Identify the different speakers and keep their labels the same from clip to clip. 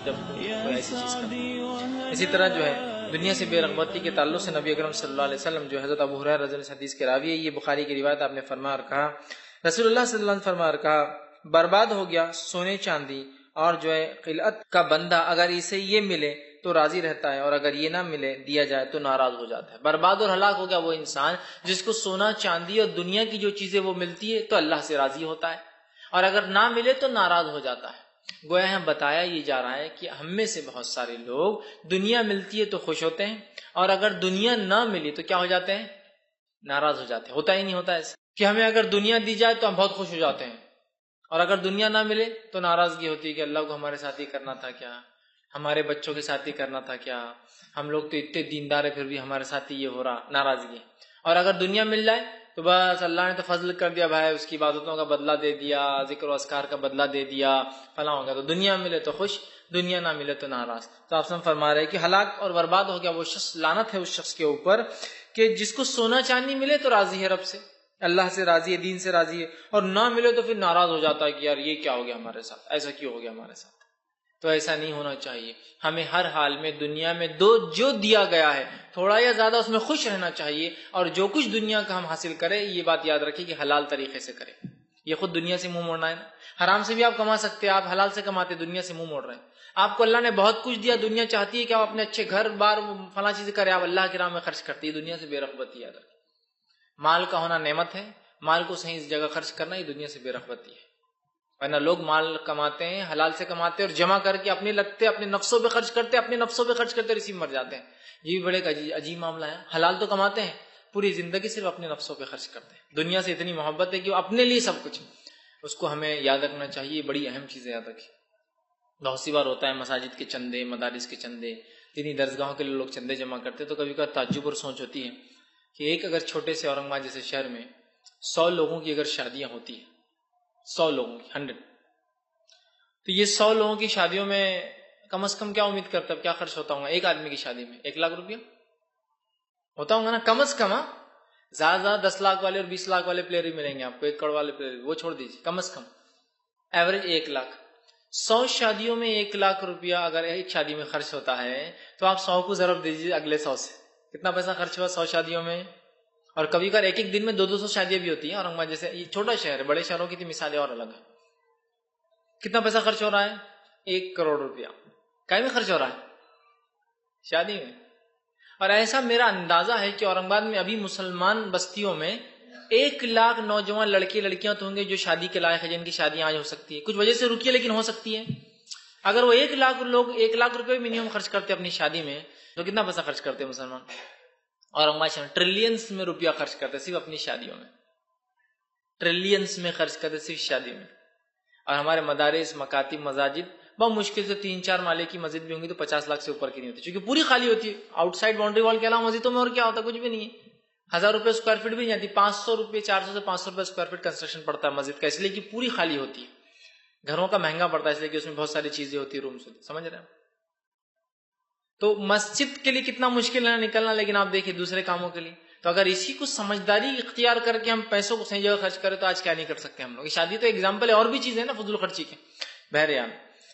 Speaker 1: جب کوئی ایسی چیز کرتا. اسی طرح جو ہے دنیا سے بے رغبتی کے تعلق سے نبی اکرم صلی اللہ علیہ وسلم جو حضرت ابو ہریرہ رضی اللہ عنہ حدیث کے راوی ہے، یہ بخاری کی روایت، آپ نے فرمایا اور کہا رسول اللہ صلی اللہ علیہ وسلم فرمایا اور کہا برباد ہو گیا سونے چاندی اور جو ہے قلعت کا بندہ، اگر اسے یہ ملے تو راضی رہتا ہے اور اگر یہ نہ ملے دیا جائے تو ناراض ہو جاتا ہے. برباد اور ہلاک ہو گیا وہ انسان جس کو سونا چاندی اور دنیا کی جو چیزیں وہ ملتی ہے تو اللہ سے راضی ہوتا ہے، اور اگر نہ ملے تو ناراض ہو جاتا ہے. گویا یہاں بتایا یہ جا رہا ہے کہ ہم میں سے بہت سارے لوگ دنیا ملتی ہے تو خوش ہوتے ہیں، اور اگر دنیا نہ ملی تو کیا ہو جاتے ہیں؟ ناراض ہو جاتے ہیں. ہوتا ہی نہیں ہوتا ایسا کہ ہمیں اگر دنیا دی جائے تو ہم بہت خوش ہو جاتے ہیں، اور اگر دنیا نہ ملے تو ناراضگی ہوتی ہے کہ اللہ کو ہمارے ساتھ ہی کرنا تھا کیا، ہمارے بچوں کے ساتھ ہی کرنا تھا کیا، ہم لوگ تو اتنے دیندار ہیں پھر بھی ہمارے ساتھ ہی یہ ہو رہا، ناراضگی. اور اگر دنیا مل جائے تو بس اللہ نے تو فضل کر دیا بھائی، اس کی عبادتوں کا بدلہ دے دیا، ذکر و اذکار کا بدلہ دے دیا، فلاں ہو گیا. تو دنیا ملے تو خوش، دنیا نہ ملے تو ناراض. تو آپ سب فرما رہے ہیں کہ ہلاک اور برباد ہو گیا وہ شخص، لعنت ہے اس شخص کے اوپر کہ جس کو سونا چاندی ملے تو راضی ہے رب سے، اللہ سے راضی ہے، دین سے راضی ہے، اور نہ ملے تو پھر ناراض ہو جاتا ہے کہ یار یہ کیا ہو گیا ہمارے ساتھ، ایسا کیوں ہو گیا ہمارے ساتھ. تو ایسا نہیں ہونا چاہیے. ہمیں ہر حال میں دنیا میں جو دیا گیا ہے تھوڑا یا زیادہ اس میں خوش رہنا چاہیے، اور جو کچھ دنیا کا ہم حاصل کریں یہ بات یاد رکھیں کہ حلال طریقے سے کریں. یہ خود دنیا سے منہ موڑنا ہے نا. حرام سے بھی آپ کما سکتے ہیں، آپ حلال سے کماتے، دنیا سے منہ موڑ رہے ہیں. آپ کو اللہ نے بہت کچھ دیا، دنیا چاہتی ہے کہ آپ اپنے اچھے گھر بار فلاں چیزیں کریں، آپ اللہ کی راہ میں خرچ کرتے ہیں، دنیا سے بے رغبتی. یاد رکھیں مال کا ہونا نعمت ہے، مال کو صحیح جگہ خرچ کرنا یہ دنیا سے بے رغبتی ہے. ورنہ لوگ مال کماتے ہیں، حلال سے کماتے ہیں اور جمع کر کے اپنے لگتے، اپنے نفسوں پہ خرچ کرتے، اپنے نفسوں پہ خرچ کرتے، اسی میں مر جاتے ہیں. یہ بھی بڑے عجیب معاملہ ہے. حلال تو کماتے ہیں، پوری زندگی صرف اپنے نفسوں پہ خرچ کرتے ہیں. دنیا سے اتنی محبت ہے کہ وہ اپنے لیے سب کچھ، اس کو ہمیں یاد رکھنا چاہیے. یہ بڑی اہم چیز ہے، یاد رکھیے. بہت سی بار ہوتا ہے مساجد کے چندے، مدارس کے چندے، دینی درسگاہوں کے لیے لوگ چندے جمع کرتے، تو کبھی کبھی تعجب اور سوچ ہوتی ہے کہ ایک اگر چھوٹے سے اورنگ آباد جیسے شہر میں 100 لوگوں کی اگر شادیاں ہوتی ہیں، 100 لوگوں کی 100، تو یہ 100 لوگوں کی شادیوں میں کم از کم کیا امید کرتا ہے کیا خرچ ہوتا ہوگا؟ ایک آدمی کی شادی میں 1 لاکھ روپیہ ہوتا ہوگا نا کم از کم. زیادہ زیادہ 10 لاکھ والے اور 20 لاکھ والے پلیئر ہی ملیں گے آپ کو، 1 کروڑ والے پلیئر وہ چھوڑ دیجیے، کم از کم ایوریج 1 لاکھ. 100 شادیوں میں 1 لاکھ روپیہ اگر ایک شادی میں خرچ ہوتا ہے تو آپ 100 کو ضرب دیجیے اگلے 100 سے، کتنا پیسہ خرچ ہوا 100 شادیوں میں. اور کبھی کبھار ایک دن میں 200 شادیاں بھی ہوتی ہیں. اورنگ آباد جیسے یہ چھوٹا شہر ہے، بڑے شہروں کی تھی مثالیں اور الگ ہیں. کتنا پیسہ خرچ ہو رہا ہے؟ 1 کروڑ روپیہ کہیں میں خرچ ہو رہا ہے شادی میں. اور ایسا میرا اندازہ ہے کہ اورنگ آباد میں ابھی مسلمان بستیوں میں 1 لاکھ نوجوان لڑکے لڑکیاں تو ہوں گے جو شادی کے لائق ہے، جن کی شادیاں آج ہو سکتی ہے، کچھ وجہ سے رکی ہے لیکن ہو سکتی ہے. اگر وہ 1 لاکھ لوگ 1 لاکھ روپے منیمم خرچ کرتے اپنی شادی میں، تو کتنا پیسہ خرچ کرتے مسلمان؟ اورنگ آباد ٹریلینس میں روپیہ خرچ کرتے صرف اپنی شادیوں میں، ٹریلینس میں خرچ کرتے صرف شادی میں. اور ہمارے مدارس، مکاتب، مساجد بہت مشکل سے 3-4 مالے کی مسجد بھی ہوں گی تو 50 لاکھ سے اوپر کی نہیں ہوتی، چونکہ پوری خالی ہوتی ہے. آؤٹ سائڈ باؤنڈری وال کے علاوہ مسجدوں میں اور کیا ہوتا ہے؟ کچھ بھی نہیں ہے. 1000 روپے اسکوائر فٹ بھی نہیں آتی، 500 روپے، 400 سے 500 روپے اسکوائر فٹ کنسٹرکشن پڑتا ہے مسجد کا، اس لیے کہ پوری خالی ہوتی ہے. گھروں کا مہنگا پڑتا ہے اس لیے کہ اس میں بہت ساری چیزیں ہوتی ہیں، رومس ہوتی، سمجھ رہے ہیں؟ تو مسجد کے لیے کتنا مشکل ہے نکلنا، لیکن آپ دیکھیں دوسرے کاموں کے لیے. تو اگر اسی کو سمجھداری اختیار کر کے ہم پیسوں کو صحیح جگہ خرچ کریں تو آج کیا نہیں کر سکتے ہم لوگ. شادی تو ایگزامپل ہے، اور بھی چیزیں نا فضول خرچی کے. بہرحال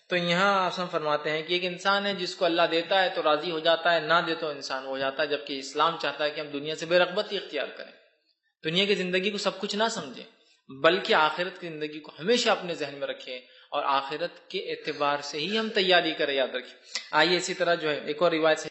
Speaker 1: تو یہاں آپ فرماتے ہیں کہ ایک انسان ہے جس کو اللہ دیتا ہے تو راضی ہو جاتا ہے، نہ دے تو انسان ہو جاتا ہے. جبکہ اسلام چاہتا ہے کہ ہم دنیا سے بے رغبتی اختیار کریں، دنیا کی زندگی کو سب کچھ نہ سمجھیں، بلکہ آخرت کی زندگی کو ہمیشہ اپنے ذہن میں رکھیں اور آخرت کے اعتبار سے ہی ہم تیاری کریں. یاد رکھیں. آئیے اسی طرح جو ہے ایک اور روایت سے